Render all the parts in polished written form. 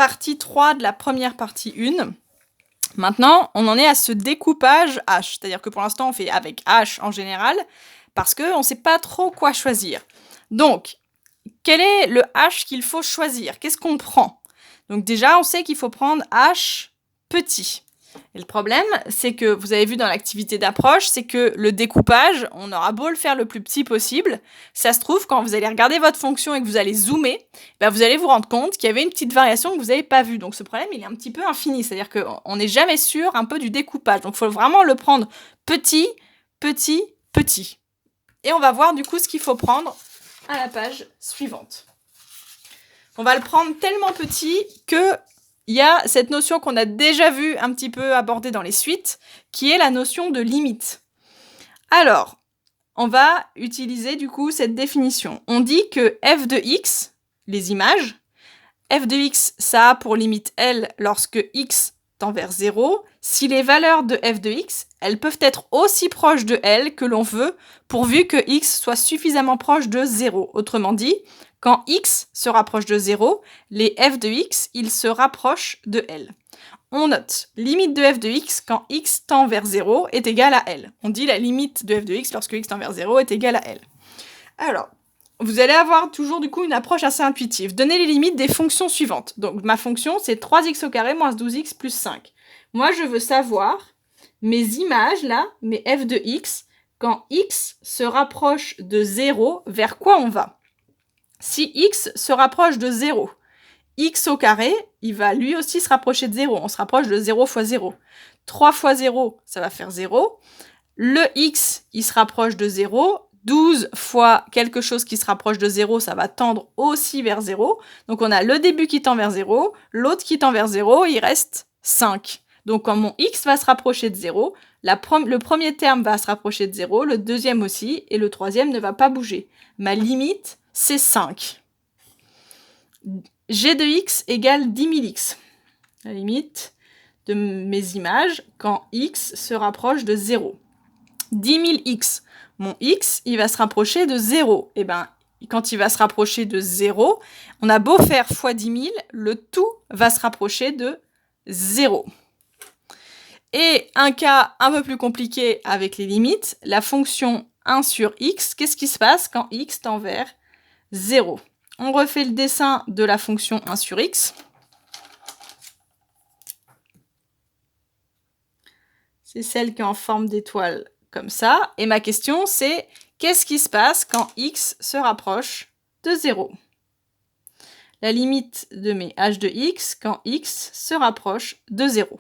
partie 3 de la première partie 1. Maintenant, on en est à ce découpage H. C'est-à-dire que pour l'instant, on fait avec H en général, parce qu'on ne sait pas trop quoi choisir. Donc, quel est le H qu'il faut choisir? Qu'est-ce qu'on prend? Donc déjà, on sait qu'il faut prendre H petit. Et le problème, c'est que, vous avez vu dans l'activité d'approche, c'est que le découpage, on aura beau le faire le plus petit possible, ça se trouve, quand vous allez regarder votre fonction et que vous allez zoomer, ben vous allez vous rendre compte qu'il y avait une petite variation que vous n'avez pas vue. Donc ce problème, il est un petit peu infini, c'est-à-dire qu'on n'est jamais sûr un peu du découpage. Donc il faut vraiment le prendre petit, petit, petit. Et on va voir du coup ce qu'il faut prendre à la page suivante. On va le prendre tellement petit que il y a cette notion qu'on a déjà vue un petit peu abordée dans les suites, qui est la notion de limite. Alors, on va utiliser du coup cette définition. On dit que f de x, les images, f de x, ça a pour limite L lorsque x tend vers 0, si les valeurs de f de x, elles peuvent être aussi proches de L que l'on veut, pourvu que x soit suffisamment proche de 0. Autrement dit, quand x se rapproche de 0, les f de x, ils se rapprochent de L. On note, limite de f de x quand x tend vers 0 est égale à L. On dit la limite de f de x lorsque x tend vers 0 est égale à L. Alors, vous allez avoir toujours du coup une approche assez intuitive. Donnez les limites des fonctions suivantes. Donc ma fonction, c'est 3x au carré moins 12x plus 5. Moi, je veux savoir mes images, là, mes f de x, quand x se rapproche de 0, vers quoi on va? Si x se rapproche de 0, x au carré, il va lui aussi se rapprocher de 0. On se rapproche de 0 fois 0. 3 fois 0, ça va faire 0. Le x, il se rapproche de 0. 12 fois quelque chose qui se rapproche de 0, ça va tendre aussi vers 0. Donc on a le début qui tend vers 0, l'autre qui tend vers 0, il reste 5. Donc quand mon x va se rapprocher de 0, le premier terme va se rapprocher de 0, le deuxième aussi, et le troisième ne va pas bouger. Ma limite, c'est 5. G de x égale 10 000 x. La limite de mes images quand x se rapproche de 0. 10 000 x. Mon x, il va se rapprocher de 0. Et bien, quand il va se rapprocher de 0, on a beau faire x 10 000, le tout va se rapprocher de 0. Et un cas un peu plus compliqué avec les limites, la fonction 1 sur x, qu'est-ce qui se passe quand x tend vers 0? On refait le dessin de la fonction 1 sur x. C'est celle qui est en forme d'étoile comme ça. Et ma question, c'est qu'est-ce qui se passe quand x se rapproche de 0? La limite de mes h de x quand x se rapproche de 0.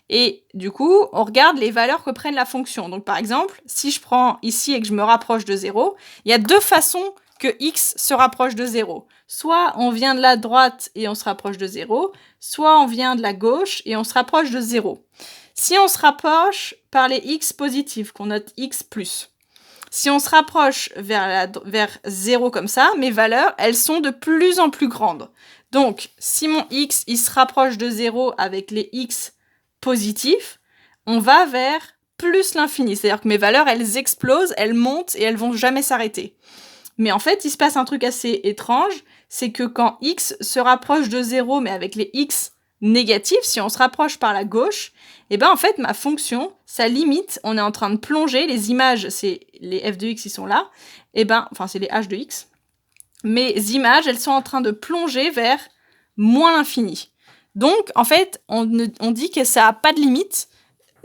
Et du coup, on regarde les valeurs que prennent la fonction. Donc par exemple, si je prends ici et que je me rapproche de 0, il y a deux façons que x se rapproche de 0. Soit on vient de la droite et on se rapproche de 0, soit on vient de la gauche et on se rapproche de 0. Si on se rapproche par les x positifs, qu'on note x+, si on se rapproche vers 0 comme ça, mes valeurs, elles sont de plus en plus grandes. Donc, si mon x, il se rapproche de 0 avec les x positifs, on va vers plus l'infini. C'est-à-dire que mes valeurs, elles explosent, elles montent et elles vont jamais s'arrêter. Mais en fait, il se passe un truc assez étrange, c'est que quand x se rapproche de 0, mais avec les x négatifs, si on se rapproche par la gauche, et ben en fait, ma fonction, sa limite, on est en train de plonger, les images, c'est les f de x, ils sont là, et ben, enfin, c'est les h de x, mes images, elles sont en train de plonger vers moins l'infini. Donc, en fait, on dit que ça n'a pas de limite,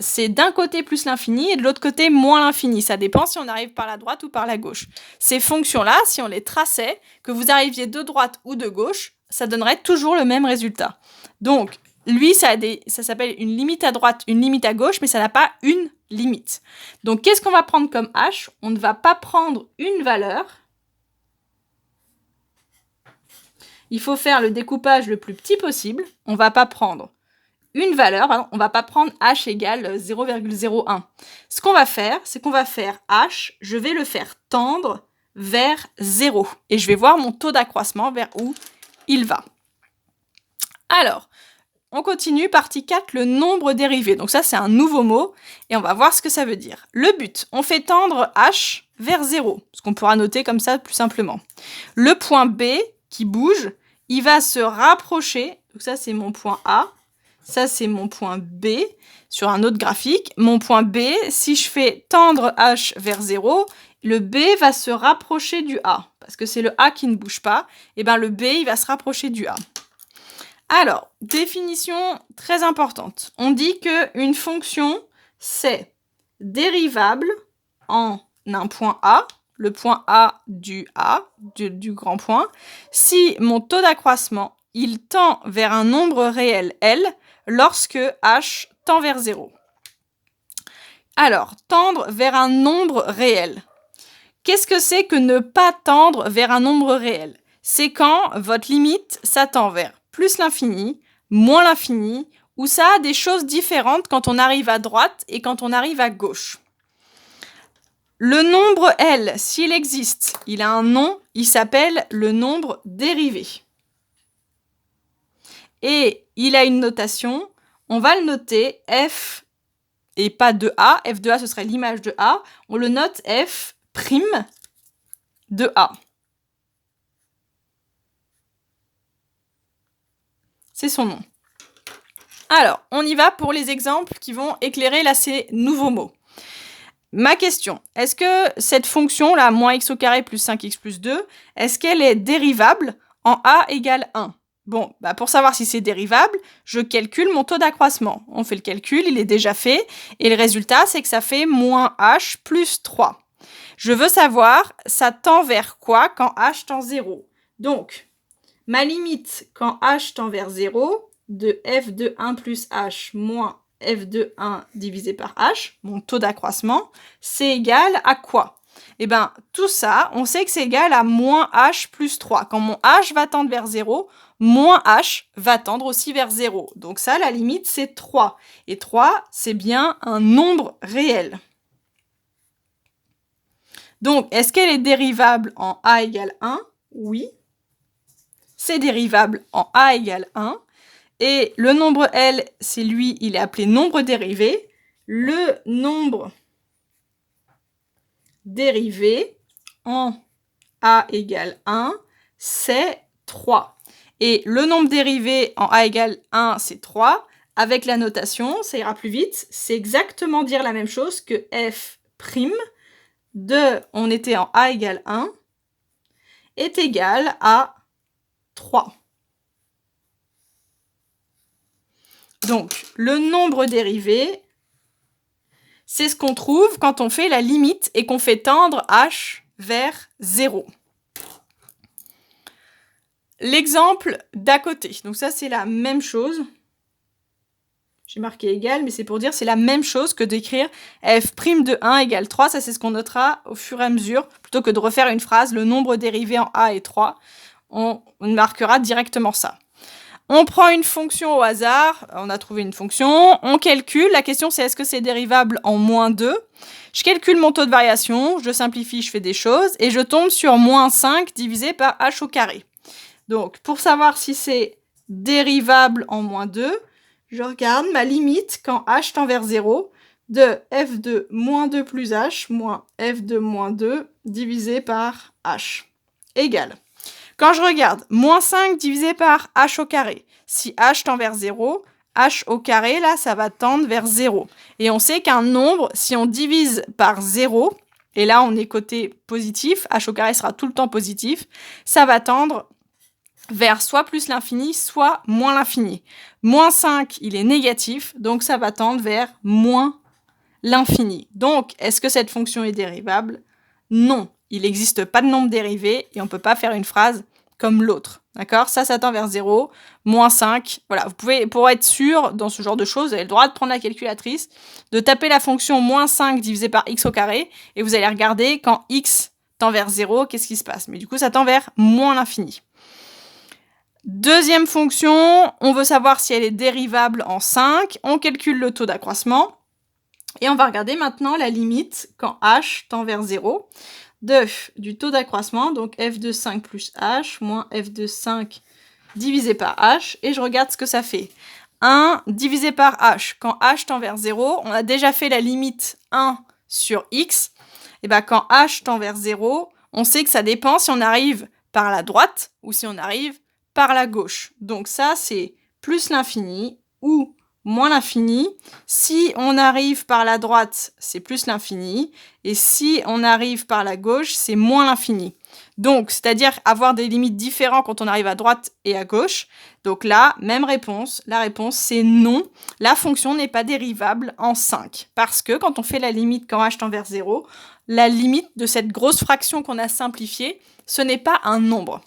c'est d'un côté plus l'infini et de l'autre côté moins l'infini. Ça dépend si on arrive par la droite ou par la gauche. Ces fonctions-là, si on les traçait, que vous arriviez de droite ou de gauche, ça donnerait toujours le même résultat. Donc, lui, ça s'appelle une limite à droite, une limite à gauche, mais ça n'a pas une limite. Donc, qu'est-ce qu'on va prendre comme h? On ne va pas prendre une valeur. Il faut faire le découpage le plus petit possible. On ne va pas prendre une valeur, pardon, on ne va pas prendre h égale 0,01. Ce qu'on va faire, c'est qu'on va faire h, je vais le faire tendre vers 0. Et je vais voir mon taux d'accroissement vers où il va. Alors, on continue, partie 4, le nombre dérivé. Donc ça, c'est un nouveau mot, et on va voir ce que ça veut dire. Le but, on fait tendre h vers 0, ce qu'on pourra noter comme ça plus simplement. Le point B, qui bouge, il va se rapprocher Donc ça, c'est mon point A. Ça, c'est mon point B sur un autre graphique. Mon point B, si je fais tendre H vers 0, le B va se rapprocher du A. Parce que c'est le A qui ne bouge pas. Et bien le B, il va se rapprocher du A. Alors, définition très importante. On dit qu'une fonction, c'est dérivable en un point A, le point A, du grand point, si mon taux d'accroissement, il tend vers un nombre réel L, lorsque H tend vers 0. Alors, tendre vers un nombre réel. Qu'est-ce que c'est que ne pas tendre vers un nombre réel? C'est quand votre limite, ça tend vers plus l'infini, moins l'infini, ou ça a des choses différentes quand on arrive à droite et quand on arrive à gauche. Le nombre L, s'il existe, il a un nom, il s'appelle le nombre dérivé. Et il a une notation, on va le noter F, et pas de A, F de A ce serait l'image de A, on le note F' de A. C'est son nom. Alors, on y va pour les exemples qui vont éclairer là ces nouveaux mots. Ma question, est-ce que cette fonction là, moins x au carré plus 5x plus 2, est-ce qu'elle est dérivable en a égale 1? Bon, bah pour savoir si c'est dérivable, je calcule mon taux d'accroissement. On fait le calcul, il est déjà fait, et le résultat, c'est que ça fait moins h plus 3. Je veux savoir, ça tend vers quoi quand h tend 0? Donc, ma limite quand h tend vers 0, de f de 1 plus h moins f de 1 divisé par h, mon taux d'accroissement, c'est égal à quoi? Eh bien, tout ça, on sait que c'est égal à moins h plus 3. Quand mon h va tendre vers 0, moins h va tendre aussi vers 0. Donc ça, la limite, c'est 3. Et 3, c'est bien un nombre réel. Donc, est-ce qu'elle est dérivable en a égale 1? Oui. C'est dérivable en a égale 1. Et le nombre L, c'est lui, il est appelé nombre dérivé. Le nombre dérivé en a égale 1, c'est 3. Et le nombre dérivé en a égale 1, c'est 3. Avec la notation, ça ira plus vite. C'est exactement dire la même chose que f' de, on était en a égale 1, est égal à 3. Donc, le nombre dérivé, c'est ce qu'on trouve quand on fait la limite et qu'on fait tendre h vers 0. L'exemple d'à côté. Donc ça, c'est la même chose. J'ai marqué égal, mais c'est pour dire c'est la même chose que d'écrire f' de 1 égale 3. Ça, c'est ce qu'on notera au fur et à mesure. Plutôt que de refaire une phrase, le nombre dérivé en a est 3. On marquera directement ça. On prend une fonction au hasard, on a trouvé une fonction, on calcule, la question c'est est-ce que c'est dérivable en moins 2? Je calcule mon taux de variation, je simplifie, je fais des choses, et je tombe sur moins 5 divisé par h au carré. Donc, pour savoir si c'est dérivable en moins 2, je regarde ma limite quand h tend vers 0, de f de moins 2 plus h moins f de moins 2 divisé par h, égale. Quand je regarde, moins 5 divisé par h au carré, si h tend vers 0, h au carré, là, ça va tendre vers 0. Et on sait qu'un nombre, si on divise par 0, et là, on est côté positif, h au carré sera tout le temps positif, ça va tendre vers soit plus l'infini, soit moins l'infini. Moins 5, il est négatif, donc ça va tendre vers moins l'infini. Donc, est-ce que cette fonction est dérivable? Non. Il n'existe pas de nombre dérivé et on ne peut pas faire une phrase comme l'autre. D'accord? Ça tend vers 0, moins 5. Voilà, vous pouvez, pour être sûr dans ce genre de choses, vous avez le droit de prendre la calculatrice, de taper la fonction moins 5 divisé par x au carré, et vous allez regarder quand x tend vers 0, qu'est-ce qui se passe? Mais du coup, ça tend vers moins l'infini. Deuxième fonction, on veut savoir si elle est dérivable en 5. On calcule le taux d'accroissement. Et on va regarder maintenant la limite quand h tend vers 0 du taux d'accroissement, donc f de 5 plus h moins f de 5 divisé par h, et je regarde ce que ça fait. 1 divisé par h, quand h tend vers 0, on a déjà fait la limite 1 sur x, et bien quand h tend vers 0, on sait que ça dépend si on arrive par la droite ou si on arrive par la gauche. Donc ça, c'est plus l'infini ou moins l'infini. Si on arrive par la droite, c'est plus l'infini. Et si on arrive par la gauche, c'est moins l'infini. Donc, c'est-à-dire avoir des limites différentes quand on arrive à droite et à gauche. Donc là, même réponse. La réponse, c'est non. La fonction n'est pas dérivable en 5. Parce que quand on fait la limite quand h tend vers 0, la limite de cette grosse fraction qu'on a simplifiée, ce n'est pas un nombre.